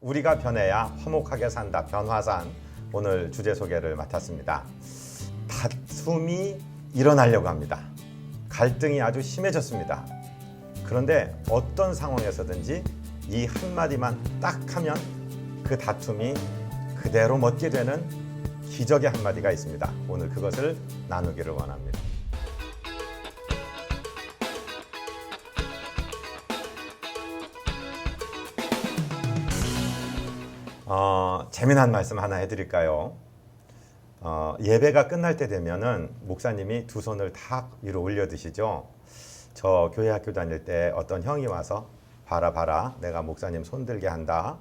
우리가 변해야 화목하게 산다. 변화산 오늘 주제 소개를 맡았습니다. 다툼이 일어나려고 합니다. 갈등이 아주 심해졌습니다. 그런데 어떤 상황에서든지 이 한마디만 딱 하면 그 다툼이 그대로 멎게 되는 기적의 한마디가 있습니다. 오늘 그것을 나누기를 원합니다. 재미난 말씀 하나 해드릴까요? 예배가 끝날 때 되면은 목사님이 두 손을 다 위로 올려드시죠. 저 교회 학교 다닐 때 어떤 형이 와서 봐라 내가 목사님 손 들게 한다.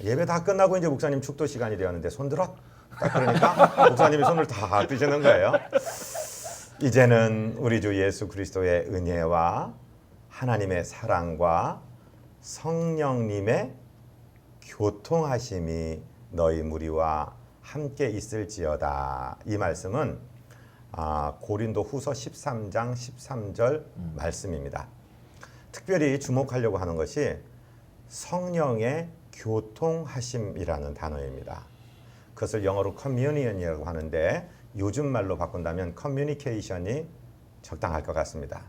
예배 다 끝나고 이제 목사님 축도 시간이 되었는데 손 들어? 딱 그러니까 목사님이 손을 다 드시는 거예요. 이제는 우리 주 예수 그리스도의 은혜와 하나님의 사랑과 성령님의 교통하심이 너희 무리와 함께 있을지어다. 이 말씀은 고린도 후서 13장 13절 말씀입니다. 특별히 주목하려고 하는 것이 성령의 교통하심이라는 단어입니다. 그것을 영어로 communion이라고 하는데 요즘 말로 바꾼다면 communication이 적당할 것 같습니다.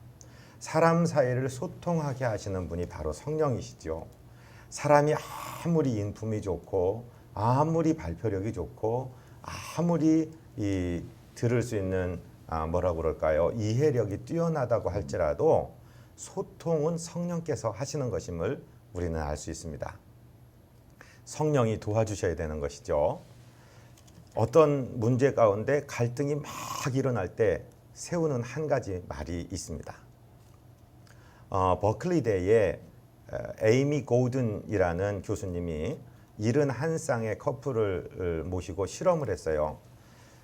사람 사이를 소통하게 하시는 분이 바로 성령이시죠. 사람이 아무리 인품이 좋고 아무리 발표력이 좋고 아무리 들을 수 있는 뭐라고 그럴까요? 이해력이 뛰어나다고 할지라도 소통은 성령께서 하시는 것임을 우리는 알 수 있습니다. 성령이 도와주셔야 되는 것이죠. 어떤 문제 가운데 갈등이 막 일어날 때 세우는 한 가지 말이 있습니다. 버클리대에 에이미 고든이라는 교수님이 71쌍의 커플을 모시고 실험을 했어요.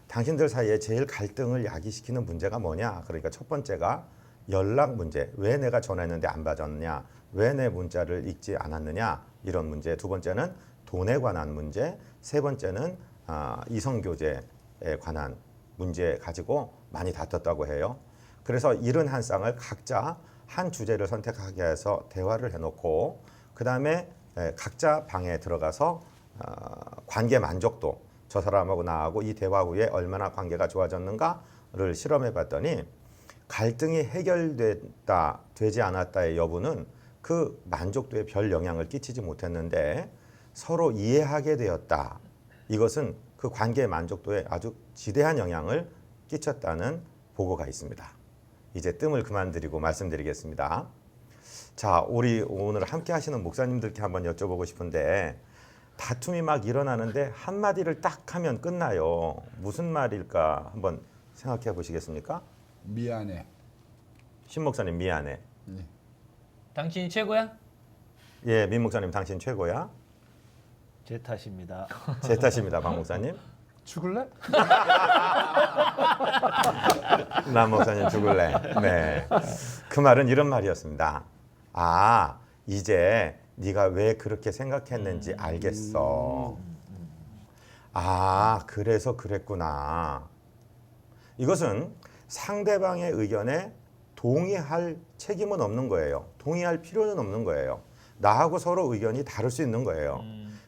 당신들 사이에 제일 갈등을 야기시키는 문제가 뭐냐? 그러니까 첫 번째가 연락 문제. 왜 내가 전화했는데 안 받았느냐? 왜 내 문자를 읽지 않았느냐? 이런 문제. 두 번째는 돈에 관한 문제. 세 번째는 이성교제에 관한 문제 가지고 많이 다퉜다고 해요. 그래서 71쌍을 각자 한 주제를 선택하게 해서 대화를 해놓고 그 다음에 각자 방에 들어가서 관계 만족도, 저 사람하고 나하고 이 대화 후에 얼마나 관계가 좋아졌는가를 실험해 봤더니 갈등이 해결됐다, 되지 않았다의 여부는 그 만족도에 별 영향을 끼치지 못했는데 서로 이해하게 되었다. 이것은 그 관계의 만족도에 아주 지대한 영향을 끼쳤다는 보고가 있습니다. 이제 뜸을 그만드리고 말씀드리겠습니다. 자, 우리 오늘 함께 하시는 목사님들께 한번 여쭤보고 싶은데 다툼이 막 일어나는데 한마디를 딱 하면 끝나요. 무슨 말일까 한번 생각해 보시겠습니까? 미안해. 신 목사님 미안해. 네. 당신이 최고야? 예, 민 목사님 당신 최고야. 제 탓입니다. 제 탓입니다, 박 목사님. 죽을래? 남 목사님 죽을래. 네. 그 말은 이런 말이었습니다. 이제 네가 왜 그렇게 생각했는지 알겠어. 그래서 그랬구나. 이것은 상대방의 의견에 동의할 책임은 없는 거예요. 동의할 필요는 없는 거예요. 나하고 서로 의견이 다를 수 있는 거예요.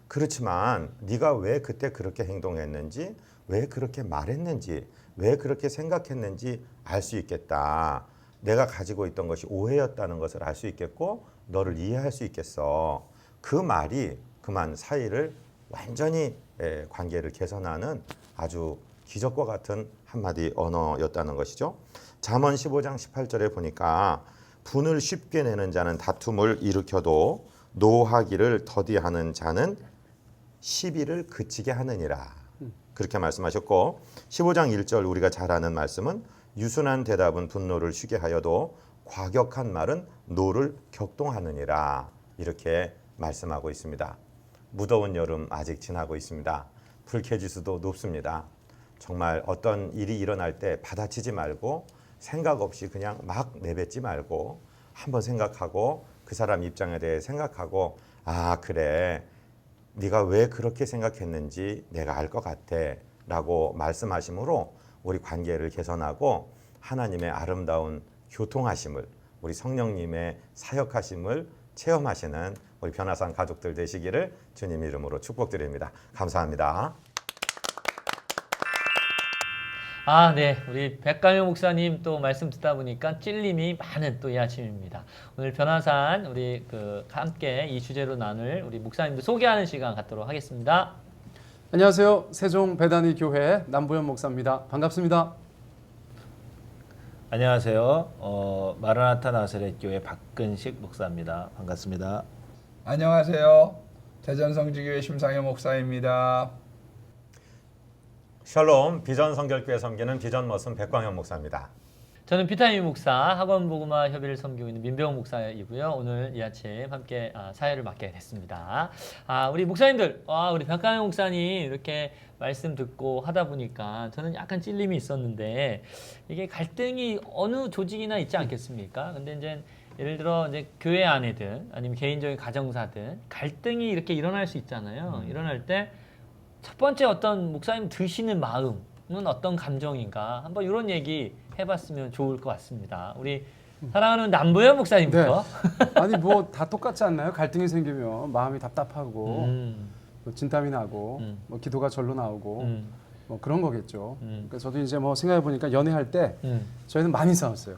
그렇지만 네가 왜 그때 그렇게 행동했는지, 왜 그렇게 말했는지, 왜 그렇게 생각했는지 알 수 있겠다. 내가 가지고 있던 것이 오해였다는 것을 알 수 있겠고 너를 이해할 수 있겠어. 그 말이 그만 사이를 완전히 관계를 개선하는 아주 기적과 같은 한마디 언어였다는 것이죠. 잠언 15장 18절에 보니까 분을 쉽게 내는 자는 다툼을 일으켜도 노하기를 더디하는 자는 시비를 그치게 하느니라. 그렇게 말씀하셨고 15장 1절 우리가 잘 아는 말씀은 유순한 대답은 분노를 쉬게 하여도 과격한 말은 노를 격동하느니라. 이렇게 말씀하고 있습니다. 무더운 여름 아직 지나고 있습니다. 불쾌지수도 높습니다. 정말 어떤 일이 일어날 때 받아치지 말고 생각 없이 그냥 막 내뱉지 말고 한번 생각하고 그 사람 입장에 대해 생각하고 그래 네가 왜 그렇게 생각했는지 내가 알 것 같아 라고 말씀하심으로 우리 관계를 개선하고 하나님의 아름다운 교통하심을, 우리 성령님의 사역하심을 체험하시는 우리 변화산 가족들 되시기를 주님 이름으로 축복드립니다. 감사합니다. 아, 네. 우리 백가명 목사님 또 말씀 듣다 보니까 찔림이 많은 또 이 아침입니다. 오늘 변화산 우리 함께 이 주제로 나눌 우리 목사님들 소개하는 시간 갖도록 하겠습니다. 안녕하세요. 세종 배단위 교회 남보현 목사입니다. 반갑습니다. 안녕하세요. 마라나타 나사렛 교회 박근식 목사입니다. 반갑습니다. 안녕하세요. 대전성지교회 심상현 목사입니다. 샬롬 비전 성결교회 섬기는 비전 머슴 백광현 목사입니다. 저는 비타민 목사 학원 복음화 협의를 섬기고 있는 민병 목사이고요. 오늘 이 아침 함께 사회를 맡게 됐습니다. 우리 목사님들, 우리 백가명 목사님 이렇게 말씀 듣고 하다 보니까 저는 약간 찔림이 있었는데 이게 갈등이 어느 조직이나 있지 않겠습니까? 근데 이제 예를 들어 이제 교회 안에든 아니면 개인적인 가정사든 갈등이 이렇게 일어날 수 있잖아요. 일어날 때 첫 번째 어떤 목사님 드시는 마음은 어떤 감정인가 한번 이런 얘기 해봤으면 좋을 것 같습니다. 우리 사랑하는 남보현 목사님부터. 네. 아니 뭐 다 똑같지 않나요? 갈등이 생기면 마음이 답답하고 뭐 진땀이 나고 뭐 기도가 절로 나오고 뭐 그런 거겠죠. 그러니까 저도 이제 뭐 생각해 보니까 연애할 때 저희는 많이 싸웠어요.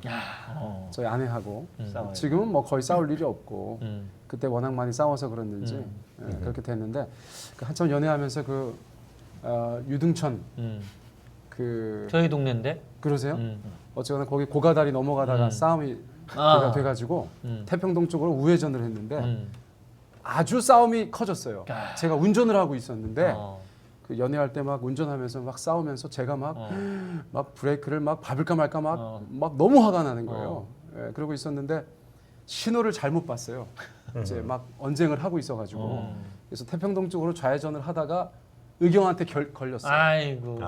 저희 아내하고 지금은 뭐 거의 싸울 일이 없고 그때 워낙 많이 싸워서 그랬는지 그렇게 됐는데 한참 연애하면서 유등천 저희 동네인데. 그러세요? 어쨌거나 거기 고가다리 넘어가다가 싸움이 돼가지고 태평동 쪽으로 우회전을 했는데 아주 싸움이 커졌어요. 제가 운전을 하고 있었는데 그 연애할 때 막 운전하면서 막 싸우면서 제가 막 브레이크를 막 밟을까 말까 막 너무 화가 나는 거예요. 예, 그러고 있었는데 신호를 잘못 봤어요. 이제 막 언쟁을 하고 있어가지고 그래서 태평동 쪽으로 좌회전을 하다가 의경한테 걸렸어요. 아이고.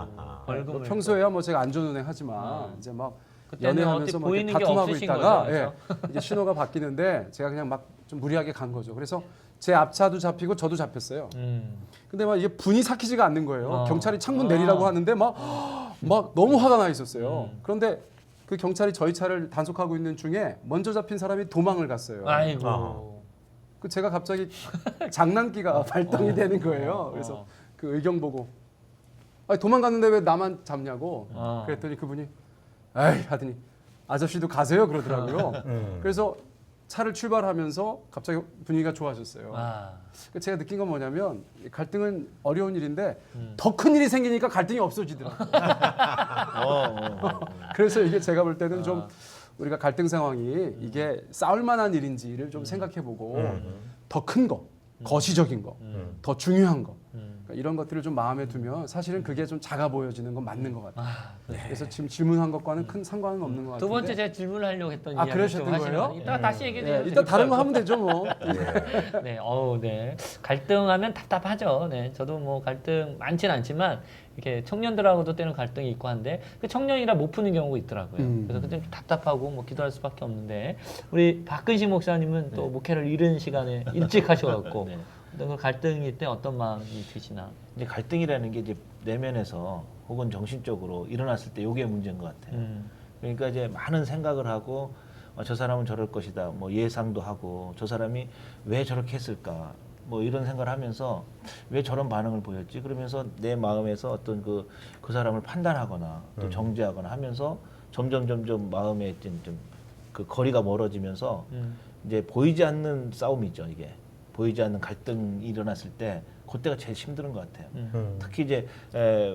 뭐 평소에야 뭐 제가 안전운행 하지만 이제 막 그때는 연애하면서 어디 막 보이는 이렇게 게 다툼하고 없으신 있다가 거죠, 그래서? 이제 신호가 바뀌는데 제가 그냥 막 좀 무리하게 간 거죠. 그래서 제 앞차도 잡히고 저도 잡혔어요. 근데 막 이게 분이 삭히지가 않는 거예요. 경찰이 창문 내리라고 하는데 막 너무 화가 나 있었어요. 그런데 그 경찰이 저희 차를 단속하고 있는 중에 먼저 잡힌 사람이 도망을 갔어요. 아이고. 그 제가 갑자기 장난기가 발동이 되는 거예요. 그래서 그 의경 보고 아니, 도망갔는데 왜 나만 잡냐고 그랬더니 그분이 에이 하더니 아저씨도 가세요 그러더라고요. 그래서 차를 출발하면서 갑자기 분위기가 좋아졌어요. 제가 느낀 건 뭐냐면 갈등은 어려운 일인데 더 큰 일이 생기니까 갈등이 없어지더라고요. 그래서 이게 제가 볼 때는 좀 우리가 갈등 상황이 이게 싸울 만한 일인지를 좀 생각해보고 더 큰 거, 거시적인 거, 더 중요한 거 이런 것들을 좀 마음에 두면 사실은 그게 좀 작아 보여지는 건 맞는 것 같아요. 네. 그래서 지금 질문한 것과는 큰 상관은 없는 것 같아요. 두 번째 제가 질문을 하려고 했던 이야기 그러셨던 거예요? 이따 다시 얘기해 주세요. 일단 다른 거 하면 되죠 뭐. 네, 네. 갈등하면 답답하죠. 네, 저도 뭐 갈등 많진 않지만 이렇게 청년들하고도 때는 갈등이 있고 한데 그 청년이라 못 푸는 경우가 있더라고요. 그래서 그때 좀 답답하고 뭐 기도할 수밖에 없는데 우리 박근식 목사님은 또 목회를 이른 시간에 일찍 하셔갖고 그 갈등일 때 어떤 마음이 드시나? 이제 갈등이라는 게 이제 내면에서 혹은 정신적으로 일어났을 때 이게 문제인 것 같아요. 그러니까 이제 많은 생각을 하고 저 사람은 저럴 것이다. 뭐 예상도 하고 저 사람이 왜 저렇게 했을까? 뭐 이런 생각을 하면서 왜 저런 반응을 보였지? 그러면서 내 마음에서 어떤 그 사람을 판단하거나 또 정죄하거나 하면서 점점 마음에 좀 그 거리가 멀어지면서 이제 보이지 않는 싸움이죠. 이게 보이지 않는 갈등이 일어났을 때 그때가 제일 힘든 것 같아요. 특히 이제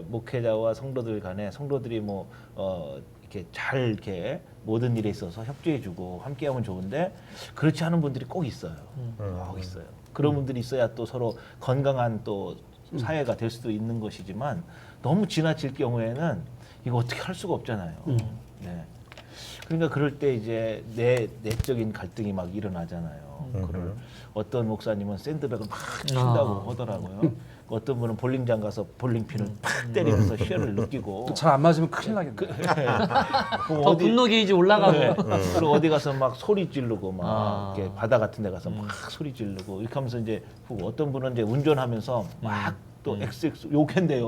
목회자와 성도들 간에 성도들이 뭐 이렇게 잘 이렇게 모든 일에 있어서 협조해주고 함께하면 좋은데 그렇지 않은 분들이 꼭 있어요. 꼭 있어요. 그런 분들이 있어야 또 서로 건강한 또 사회가 될 수도 있는 것이지만 너무 지나칠 경우에는 이거 어떻게 할 수가 없잖아요. 네. 그러니까 그럴 때 이제 내적인 갈등이 막 일어나잖아요. 그걸 어떤 목사님은 샌드백을 막 친다고 하더라고요. 어떤 분은 볼링장 가서 볼링핀을 팍 때리면서 희열을 느끼고 잘 안 맞으면 큰일 나겠네. 더 분노 게이지 올라가고 그리고 어디 가서 막 소리 지르고 막 이렇게 바다 같은 데 가서 막 소리 지르고 이렇게 하면서 이제 어떤 분은 이제 운전하면서 막 또 XX 욕했대요.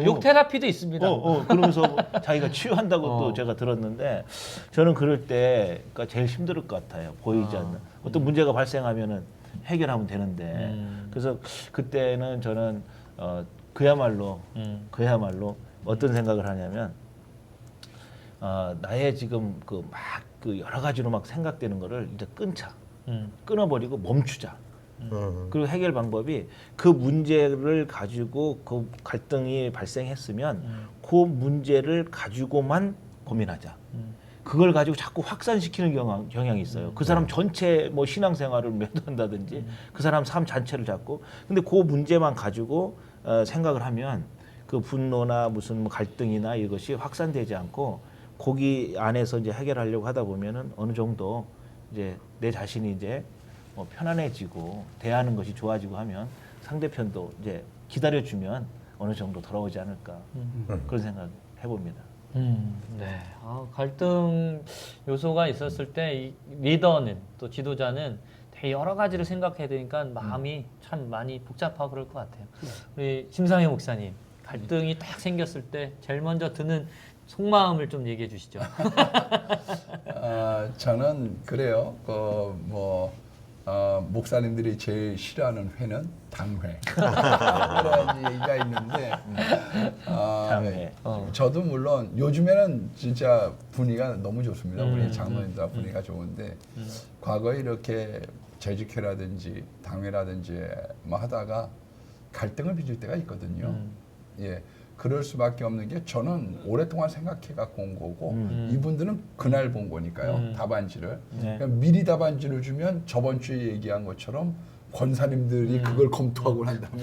욕 테라피도 있습니다. 그러면서 자기가 치유한다고 또 제가 들었는데 저는 그럴 때 그러니까 제일 힘들 것 같아요. 보이지 않는 어떤 문제가 발생하면은 해결하면 되는데 그래서 그때는 저는 그야말로 어떤 생각을 하냐면 나의 지금 그 여러 가지로 막 생각되는 거를 이제 끊어버리고 멈추자. 그리고 해결 방법이 그 문제를 가지고 그 갈등이 발생했으면 그 문제를 가지고만 고민하자. 그걸 가지고 자꾸 확산시키는 경향이 있어요. 그 사람 전체 뭐 신앙생활을 매도한다든지 그 사람 삶 자체를 잡고 근데 그 문제만 가지고 생각을 하면 그 분노나 무슨 뭐 갈등이나 이것이 확산되지 않고 거기 안에서 이제 해결하려고 하다 보면은 어느 정도 이제 내 자신이 이제 뭐 편안해지고 대하는 것이 좋아지고 하면 상대편도 이제 기다려주면 어느 정도 돌아오지 않을까 그런 생각 해봅니다. 네. 갈등 요소가 있었을 때 이 리더는 또 지도자는 되게 여러 가지를 생각해야 되니까 마음이 참 많이 복잡하고 그럴 것 같아요. 우리 심상영 목사님 갈등이 딱 생겼을 때 제일 먼저 드는 속마음을 좀 얘기해 주시죠. 저는 그래요. 목사님들이 제일 싫어하는 회는 당회. 그런 얘기가 있는데, 당회. 저도 물론 요즘에는 진짜 분위기가 너무 좋습니다. 우리 장로님들 분위기가 좋은데, 과거에 이렇게 재직회라든지 당회라든지 뭐 하다가 갈등을 빚을 때가 있거든요. 예. 그럴 수밖에 없는 게 저는 오랫동안 생각해 갖고 온 거고 이분들은 그날 본 거니까요. 답안지를. 그러니까 미리 답안지를 주면 저번 주에 얘기한 것처럼 권사님들이 그걸 검토하고 난 다음에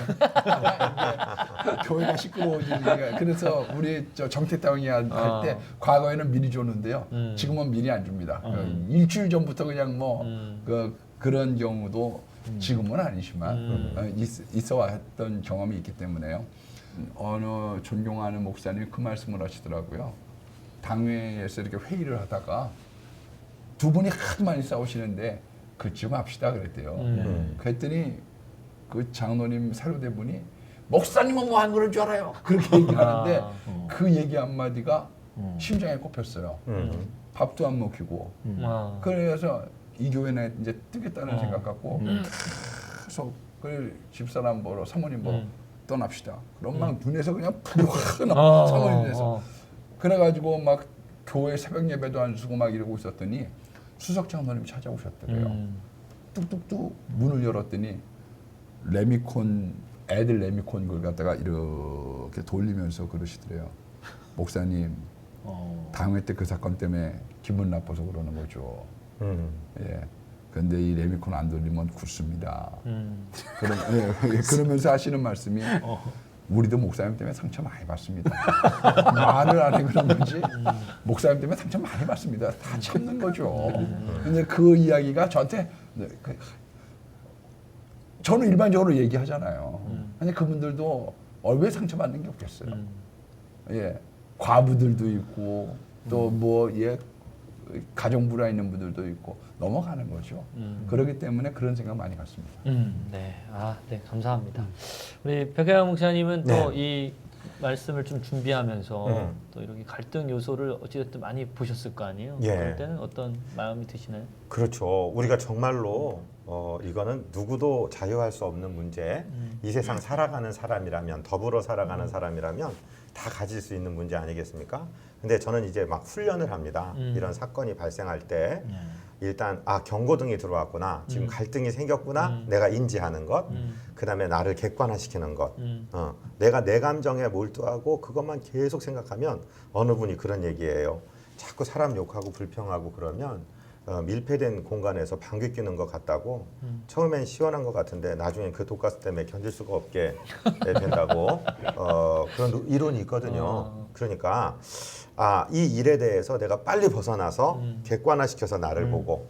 교회가 시끄러워지니까 그래서 우리 저 정태땅이 할 때 과거에는 미리 줬는데요. 지금은 미리 안 줍니다. 일주일 전부터 그냥 뭐 그런 경우도 지금은 아니지만 있어 왔던 경험이 있기 때문에요. 어느 존경하는 목사님이 그 말씀을 하시더라고요. 당회에서 이렇게 회의를 하다가 두 분이 하도 많이 싸우시는데 그쯤 합시다 그랬대요. 그랬더니 그 장로님 사료대분이 목사님은 뭐 한 그런 줄 알아요. 그렇게 얘기하는데 그 얘기 한마디가 심장에 꼽혔어요. 밥도 안 먹히고 그래서 이 교회는 이제 뜨겠다는 생각 갖고 계속 그 집사람 보러 사모님 보러 떠납시다. 그럼 막 눈에서 그냥 불이 확 나. 사모님 눈에서. 그래가지고 막 교회 새벽 예배도 안 쓰고 막 이러고 있었더니 수석 장로님이 찾아오셨더래요. 뚝뚝뚝 문을 열었더니 애들 레미콘 걸 갖다가 이렇게 돌리면서 그러시더래요. 목사님, 당회 때 그 사건 때문에 기분 나빠서 그러는 거죠. 예. 근데 이 레미콘 안 돌리면 굳습니다. 그러면서 하시는 말씀이 우리도 목사님 때문에 상처 많이 받습니다. 말을 안 해 그런 건지 목사님 때문에 상처 많이 받습니다. 다 참는 거죠. 근데 그 이야기가 저한테 저는 일반적으로 얘기하잖아요. 근데 그분들도 왜 상처받는 게 없겠어요. 예, 과부들도 있고 또 뭐 가정부라 있는 분들도 있고 넘어가는 거죠. 그렇기 때문에 그런 생각 많이 갖습니다. 네, 네, 감사합니다. 우리 백혜영 목사님은 또 이 말씀을 좀 준비하면서 또 이렇게 갈등 요소를 어찌됐든 많이 보셨을 거 아니에요? 예. 그럴 때는 어떤 마음이 드시나요? 그렇죠. 우리가 정말로 이거는 누구도 자유할 수 없는 문제. 이 세상 살아가는 사람이라면 더불어 살아가는 사람이라면 다 가질 수 있는 문제 아니겠습니까? 근데 저는 이제 막 훈련을 합니다. 이런 사건이 발생할 때 일단 경고등이 들어왔구나. 지금 갈등이 생겼구나. 내가 인지하는 것. 그다음에 나를 객관화시키는 것. 내가 내 감정에 몰두하고 그것만 계속 생각하면 어느 분이 그런 얘기예요. 자꾸 사람 욕하고 불평하고 그러면 밀폐된 공간에서 방귀 뀌는 것 같다고. 처음엔 시원한 것 같은데 나중엔 그 독가스 때문에 견딜 수가 없게 된다고. 그런 이론이 있거든요. 그러니까 이 일에 대해서 내가 빨리 벗어나서 객관화시켜서 나를 보고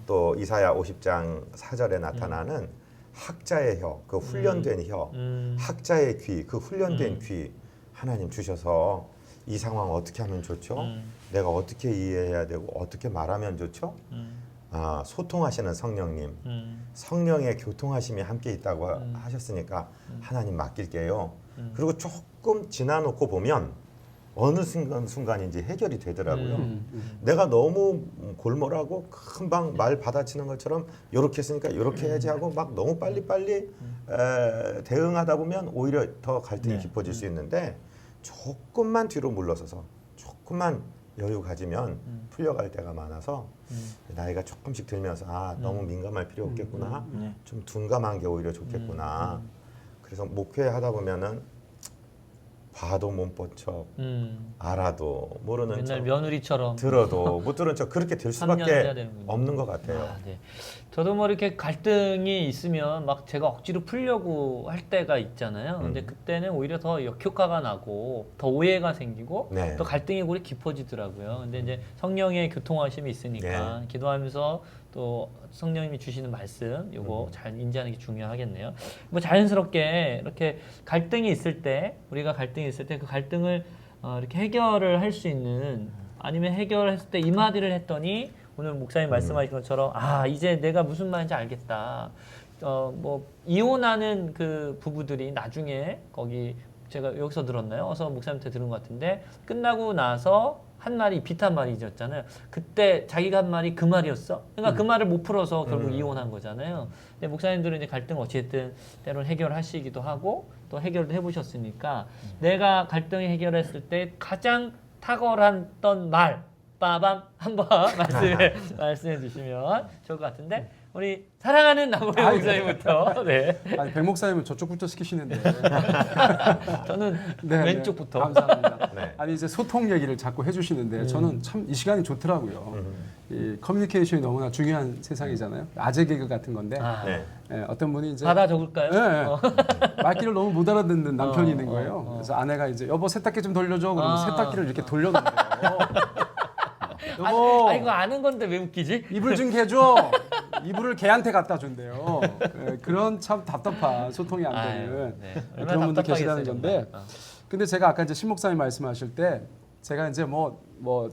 또 이사야 50장 4절에 나타나는 학자의 혀, 그 훈련된 혀, 학자의 귀, 그 훈련된 귀 하나님 주셔서 이 상황 어떻게 하면 좋죠? 내가 어떻게 이해해야 되고 어떻게 말하면 좋죠? 소통하시는 성령님, 성령의 교통하심이 함께 있다고 하셨으니까 하나님 맡길게요. 그리고 조금 지나놓고 보면 어느 순간인지 해결이 되더라고요. 내가 너무 골몰하고 금방 말 받아치는 것처럼 이렇게 했으니까 이렇게 해야지 하고 막 너무 빨리빨리 대응하다 보면 오히려 더 갈등이 깊어질 수 있는데 조금만 뒤로 물러서서 조금만 여유 가지면 풀려갈 때가 많아서 나이가 조금씩 들면서 너무 민감할 필요 없겠구나. 좀 둔감한 게 오히려 좋겠구나. 그래서 목회하다 보면은 봐도 못 본 척, 알아도 모르는 맨날 척, 며느리처럼 들어도 못 들은 척 그렇게 될 3년을 해야 수밖에 되는군요. 없는 것 같아요. 네. 저도 뭐 이렇게 갈등이 있으면 막 제가 억지로 풀려고 할 때가 있잖아요. 근데 그때는 오히려 더 역효과가 나고 더 오해가 생기고 네. 또 갈등이 오히려 깊어지더라고요. 근데 이제 성령의 교통하심이 있으니까 기도하면서 또 성령님이 주시는 말씀 요거 잘 인지하는 게 중요하겠네요. 뭐 자연스럽게 이렇게 갈등이 있을 때 우리가 갈등이 있을 때 그 갈등을 이렇게 해결을 할 수 있는 아니면 해결했을 때 이마디를 했더니 오늘 목사님 말씀하신 것처럼 이제 내가 무슨 말인지 알겠다. 뭐 이혼하는 그 부부들이 나중에 거기 제가 여기서 들었나요? 어서 목사님한테 들은 것 같은데 끝나고 나서 한 말이 비슷한 말이었잖아요. 그때 자기가 한 말이 그 말이었어. 그러니까 그 말을 못 풀어서 결국 이혼한 거잖아요. 근데 목사님들은 이제 갈등 어쨌든 때로는 해결하시기도 하고 또 해결도 해보셨으니까 내가 갈등을 해결했을 때 가장 탁월했던 말 빠밤 한번 말씀해 주시면 좋을 것 같은데 우리 사랑하는 나무의 목사님부터. 네. 아니 백 목사님은 저쪽부터 시키시는데. 저는 네, 왼쪽부터. 감사합니다. 네. 아니 이제 소통 얘기를 자꾸 해주시는데 저는 참 이 시간이 좋더라고요. 이 커뮤니케이션이 너무나 중요한 세상이잖아요. 아재 개그 같은 건데 네. 어떤 분이 이제 받아 적을까요? 네. 말귀를 너무 못 알아듣는 남편이 있는 거예요. 그래서 아내가 이제 여보 세탁기 좀 돌려줘. 그러면 세탁기를 이렇게 돌려놓는 거예요. 여보 이거 아는 건데 왜 웃기지? 이불 좀 개줘. 이불을 개한테 갖다 준대요. 그런 참 답답한 소통이 안 되는 네. 그런 분들 계시다는 답답하겠어요, 건데. 근데 제가 아까 이제 신 목사님 말씀하실 때 제가 이제 뭐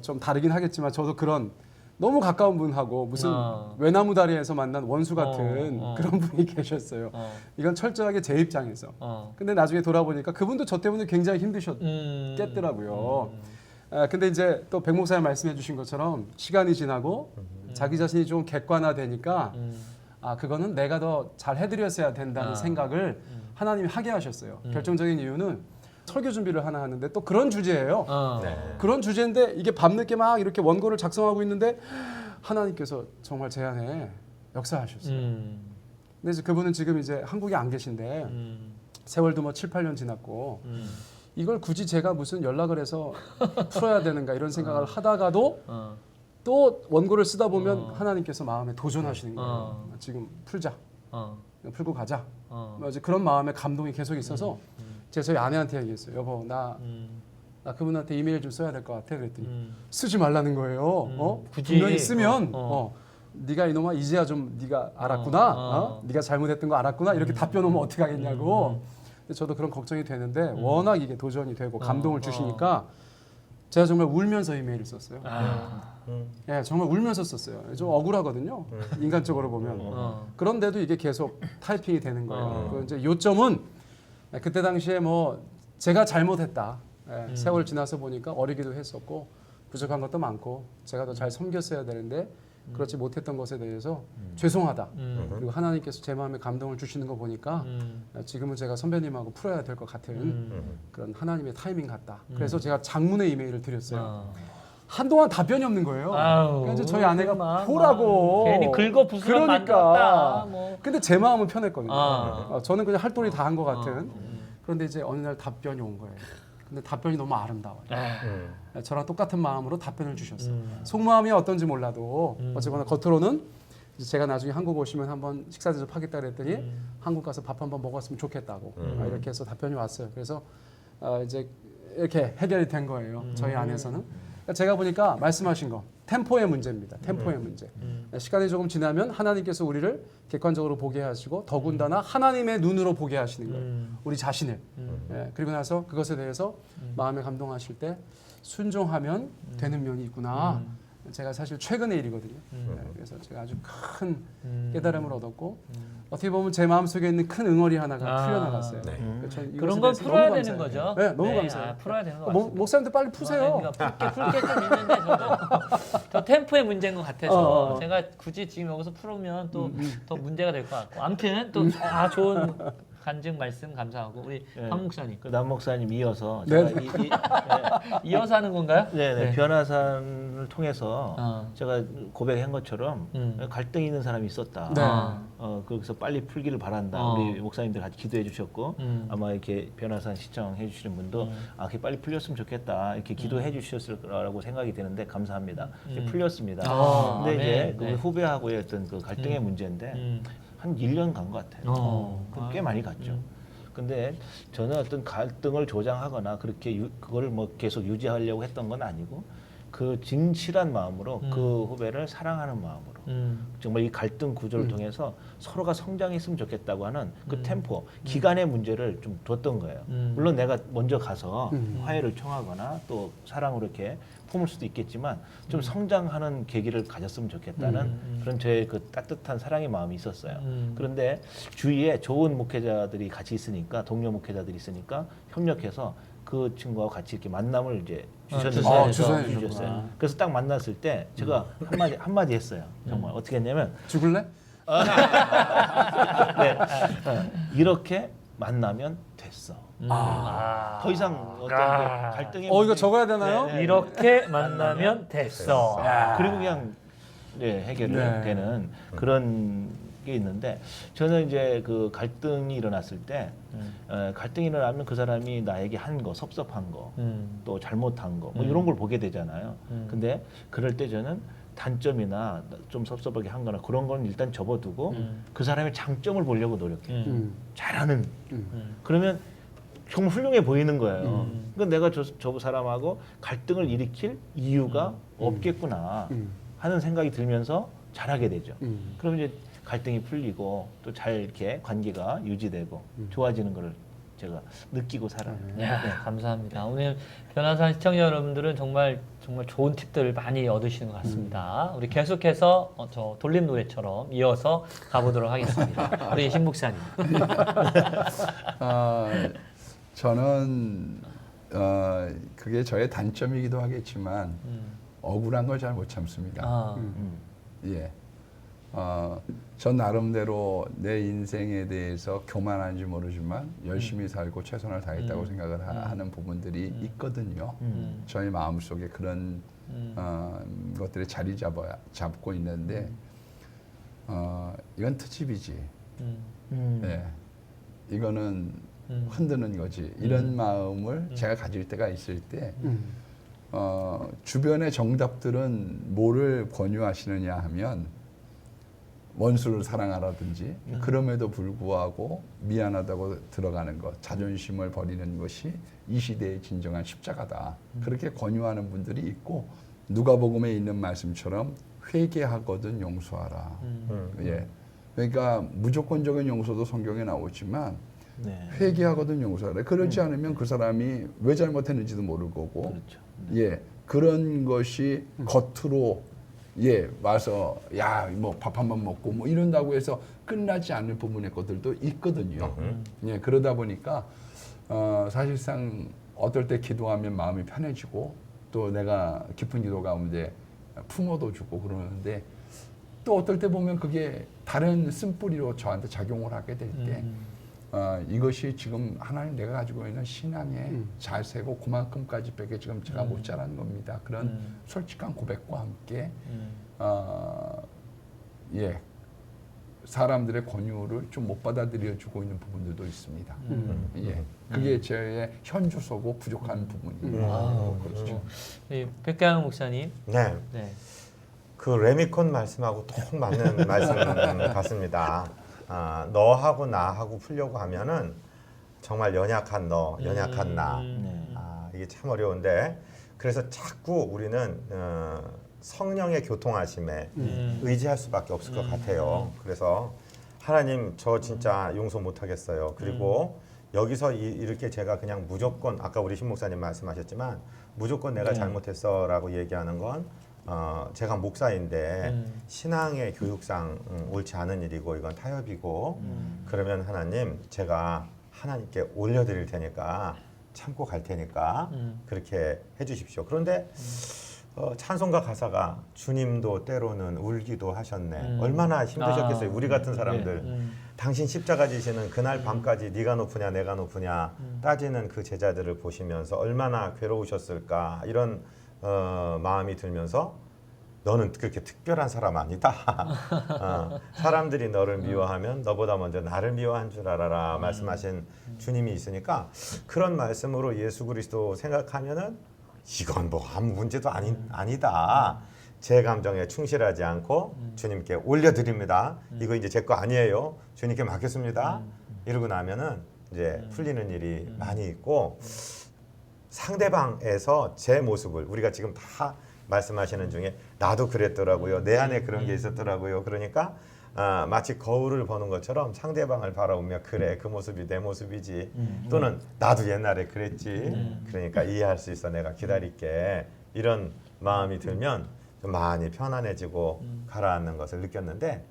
좀 다르긴 하겠지만 저도 그런 너무 가까운 분하고 무슨 외나무 다리에서 만난 원수 같은 그런 분이 계셨어요. 이건 철저하게 제 입장에서. 근데 나중에 돌아보니까 그분도 저 때문에 굉장히 힘드셨겠더라고요. 근데 이제 또 백 목사님 말씀해 주신 것처럼 시간이 지나고 자기 자신이 좀 객관화되니까 그거는 내가 더 잘 해드렸어야 된다는 생각을 하나님이 하게 하셨어요. 결정적인 이유는 설교 준비를 하나 하는데 또 그런 주제예요. 네. 그런 주제인데 이게 밤늦게 막 이렇게 원고를 작성하고 있는데 하나님께서 정말 제 안에 역사하셨어요. 근데 이제 그분은 지금 이제 한국에 안 계신데 세월도 뭐 7, 8년 지났고 이걸 굳이 제가 무슨 연락을 해서 풀어야 되는가 이런 생각을 하다가도 또 원고를 쓰다 보면 하나님께서 마음에 도전하시는 거예요. 지금 풀자. 풀고 가자. 뭐 이제 그런 마음에 감동이 계속 있어서 제가 저희 아내한테 얘기했어요. 여보 나 그분한테 이메일 좀 써야 될 것 같아. 그랬더니 쓰지 말라는 거예요. 굳이? 분명히 쓰면 네가 이놈아 이제야 좀 네가 알았구나. 네가 잘못했던 거 알았구나. 이렇게 답변 오면 어떻게 하겠냐고. 근데 저도 그런 걱정이 되는데 워낙 이게 도전이 되고 감동을 주시니까 제가 정말 울면서 이메일을 썼어요. 예, 정말 울면서 썼어요. 좀 억울하거든요. 인간적으로 보면. 그런데도 이게 계속 타이핑이 되는 거예요. 그 이제 요점은 그때 당시에 뭐 제가 잘못했다. 세월 지나서 보니까 어리기도 했었고 부족한 것도 많고 제가 더 잘 섬겼어야 되는데 그렇지 못했던 것에 대해서 죄송하다. 그리고 하나님께서 제 마음에 감동을 주시는 거 보니까 지금은 제가 선배님하고 풀어야 될 것 같은 그런 하나님의 타이밍 같다. 그래서 제가 장문의 이메일을 드렸어요. 한동안 답변이 없는 거예요. 그러니까 이제 저희 아내가 보라고. 괜히 긁어 부스럼 만들었다. 뭐. 근데 제 마음은 편했거든요. 저는 그냥 할 도리 다 한 것 같은. 그런데 이제 어느 날 답변이 온 거예요. 근데 답변이 너무 아름다워요. 저랑 똑같은 마음으로 답변을 주셨어요. 속마음이 어떤지 몰라도 어쨌거나 겉으로는 이제 제가 나중에 한국 오시면 한번 식사 대접하겠다 그랬더니 한국 가서 밥 한번 먹었으면 좋겠다고 이렇게 해서 답변이 왔어요. 그래서 이제 이렇게 해결이 된 거예요. 저희 안에서는. 그러니까 제가 보니까 말씀하신 거 템포의 문제입니다. 템포의 문제. 시간이 조금 지나면 하나님께서 우리를 객관적으로 보게 하시고 더군다나 하나님의 눈으로 보게 하시는 거예요. 우리 자신을. 그리고 나서 그것에 대해서 마음에 감동하실 때 순종하면 되는 면이 있구나. 제가 사실 최근의 일이거든요. 네, 그래서 제가 아주 큰 깨달음을 얻었고 어떻게 보면 제 마음속에 있는 큰 응어리 하나가 풀려나갔어요. 네. 그러니까 저는 이것에 그런 건 대해서 풀어야 너무 되는 감사해요. 거죠. 네, 너무 감사해요. 풀어야 되는 거 같습니다. 목사님도 빨리 푸세요. 그러니까 풀게 좀 있는데 저 템포의 문제인 것 같아서 제가 굳이 지금 여기서 풀으면 또 더 문제가 될 것 같고 아무튼 또 좋은 간증 말씀 감사하고 우리 박 목사님 그 남 목사님 이어서 네. 제가 이어서 하는 건가요? 네. 변화산을 통해서 제가 고백한 것처럼 갈등이 있는 사람이 있었다. 네. 그래서 빨리 풀기를 바란다. 우리 목사님들 같이 기도해 주셨고 아마 이렇게 변화산 시청해 주시는 분도 이렇게 빨리 풀렸으면 좋겠다. 이렇게 기도해 주셨을 거라고 생각이 되는데 감사합니다. 이렇게 풀렸습니다. 근데 이제 그 후배하고의 어떤 그 갈등의 문제인데 한 1년 간 것 같아요. 꽤 많이 갔죠. 근데 저는 어떤 갈등을 조장하거나 그렇게 그걸 뭐 계속 유지하려고 했던 건 아니고 그 진실한 마음으로 그 후배를 사랑하는 마음으로 정말 이 갈등 구조를 통해서 서로가 성장했으면 좋겠다고 하는 그 템포, 기간의 문제를 좀 뒀던 거예요. 물론 내가 먼저 가서 화해를 청하거나 또 사랑으로 이렇게 품을 수도 있겠지만 좀 성장하는 계기를 가졌으면 좋겠다는 그런 저의 그 따뜻한 사랑의 마음이 있었어요. 그런데 주위에 좋은 목회자들이 같이 있으니까 동료 목회자들이 있으니까 협력해서 그 친구와 같이 이렇게 만남을 이제 주셨는데 주셨어요. 그래서 딱 만났을 때 제가 한마디 했어요. 정말 어떻게 했냐면 죽을래? 이렇게 만나면 됐어. 더 이상 어떤 그 갈등의 이거 적어야 되나요? 이렇게 만나면 됐어. 그리고 그냥 해결이 되는 그런 게 있는데 저는 이제 그 갈등이 일어났을 때 갈등이 일어나면 그 사람이 나에게 한 거, 섭섭한 거, 또 잘못한 거, 뭐 이런 걸 보게 되잖아요. 근데 그럴 때 저는 단점이나 좀 섭섭하게 한 거나 그런 건 일단 접어두고 그 사람의 장점을 보려고 노력해요. 잘하는. 그러면 정말 훌륭해 보이는 거예요. 그러니까 내가 저 사람하고 갈등을 일으킬 이유가 없겠구나 하는 생각이 들면서 잘하게 되죠. 그럼 이제 갈등이 풀리고 또 잘 이렇게 관계가 유지되고 좋아지는 거를 제가 느끼고 살아요. 네, 감사합니다. 오늘 변화산 시청자 여러분들은 정말 좋은 팁들을 많이 얻으시는 것 같습니다. 우리 계속해서 저 돌림 노래처럼 이어서 가보도록 하겠습니다. 우리 신 목사님. 저는 그게 저의 단점이기도 하겠지만 억울한 걸 잘 못 참습니다. 예. 전 나름대로 내 인생에 대해서 교만한지 모르지만 열심히 살고 최선을 다했다고 생각을 하는 부분들이 있거든요. 저희 마음속에 그런 것들이 자리 잡고 있는데 이건 트집이지. 예. 이거는 흔드는 거지. 이런 마음을 제가 가질 때가 있을 때 주변의 정답들은 뭐를 권유하시느냐 하면 원수를 사랑하라든지 그럼에도 불구하고 미안하다고 들어가는 것, 자존심을 버리는 것이 이 시대의 진정한 십자가다. 그렇게 권유하는 분들이 있고 누가복음에 있는 말씀처럼 회개하거든 용서하라. 예. 그러니까 무조건적인 용서도 성경에 나오지만 회개하거든 용서하라. 그렇지 않으면 그 사람이 왜 잘못했는지도 모를 거고 예. 그런 것이 겉으로 와서 뭐 밥 한 번 먹고 뭐 이런다고 해서 끝나지 않는 부분의 것들도 있거든요. 예, 그러다 보니까 사실상 어떨 때 기도하면 마음이 편해지고 또 내가 깊은 기도 가운데 품어도 주고 그러는데 또 어떨 때 보면 그게 다른 쓴뿌리로 저한테 작용을 하게 될 때 이것이 지금 하나님 내가 가지고 있는 신앙의 자세고 그만큼까지밖에 지금 제가 못 자라는 겁니다. 그런 솔직한 고백과 함께 사람들의 권유를 좀 못 받아들여주고 있는 부분들도 있습니다. 예, 그게 저의 현주소고 부족한 부분입니다. 그렇죠. 백가영 목사님. 네. 그 레미콘 말씀하고 톡 맞는 말씀 같습니다. 너하고 나하고 풀려고 하면은 정말 연약한 너, 연약한 나. 이게 참 어려운데 그래서 자꾸 우리는 성령의 교통하심에 의지할 수밖에 없을 것 같아요. 그래서 하나님 저 진짜 용서 못하겠어요. 그리고 여기서 이렇게 제가 그냥 무조건 아까 우리 신 목사님 말씀하셨지만 무조건 내가 잘못했어라고 얘기하는 건 제가 목사인데 신앙의 교육상 옳지 않은 일이고 이건 타협이고 그러면 하나님 제가 하나님께 올려드릴 테니까 참고 갈 테니까 그렇게 해주십시오. 그런데 찬송가 가사가 주님도 때로는 울기도 하셨네. 얼마나 힘드셨겠어요. 우리 같은 사람들. 당신 십자가 지시는 그날 밤까지 네가 높으냐 내가 높으냐 따지는 그 제자들을 보시면서 얼마나 괴로우셨을까 이런 마음이 들면서 너는 그렇게 특별한 사람 아니다. 사람들이 너를 미워하면 너보다 먼저 나를 미워한 줄 알아라 말씀하신 주님이 있으니까 그런 말씀으로 예수 그리스도 생각하면은 이건 뭐 아무 문제도 아니다. 제 감정에 충실하지 않고 주님께 올려드립니다. 이거 이제 제 거 아니에요. 주님께 맡겼습니다. 이러고 나면은 이제 풀리는 일이 많이 있고 상대방에서 제 모습을 우리가 지금 다 말씀하시는 중에 나도 그랬더라고요. 내 안에 그런 게 있었더라고요. 그러니까 마치 거울을 보는 것처럼 상대방을 바라보며 그래 그 모습이 내 모습이지 또는 나도 옛날에 그랬지 그러니까 이해할 수 있어 내가 기다릴게 이런 마음이 들면 좀 많이 편안해지고 가라앉는 것을 느꼈는데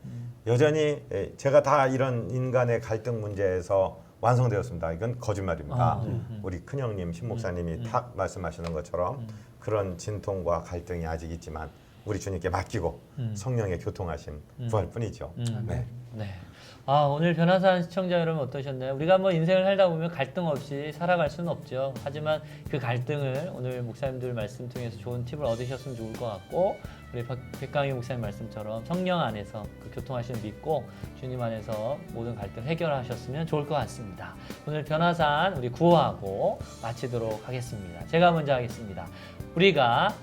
여전히 제가 다 이런 인간의 갈등 문제에서 완성되었습니다. 이건 거짓말입니다. 우리 큰형님 신목사님이 탁 말씀하시는 것처럼 그런 진통과 갈등이 아직 있지만 우리 주님께 맡기고 성령의 교통하심 구할 뿐이죠. 네. 네. 오늘 변화산 시청자 여러분 어떠셨나요? 우리가 뭐 인생을 살다 보면 갈등 없이 살아갈 수는 없죠. 하지만 그 갈등을 오늘 목사님들 말씀 통해서 좋은 팁을 얻으셨으면 좋을 것 같고 우리 백강희 목사님 말씀처럼 성령 안에서 그 교통하심을 믿고 주님 안에서 모든 갈등 해결하셨으면 좋을 것 같습니다. 오늘 변화산 우리 구호하고 마치도록 하겠습니다. 제가 먼저 하겠습니다. 우리가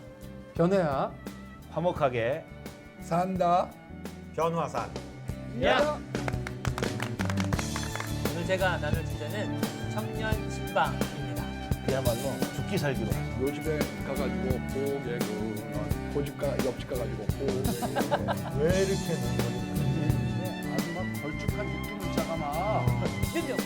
변해야 화목하게 산다. 변화산. 야! 오늘 제가 나눌 주제는 청년 신방입니다. 그야말로 죽기 살기로. 요즘에 가가지고 고집 옆집 가가지고 왜 이렇게 눈물이 아주 막 걸쭉한 느낌을 짜가 막 민정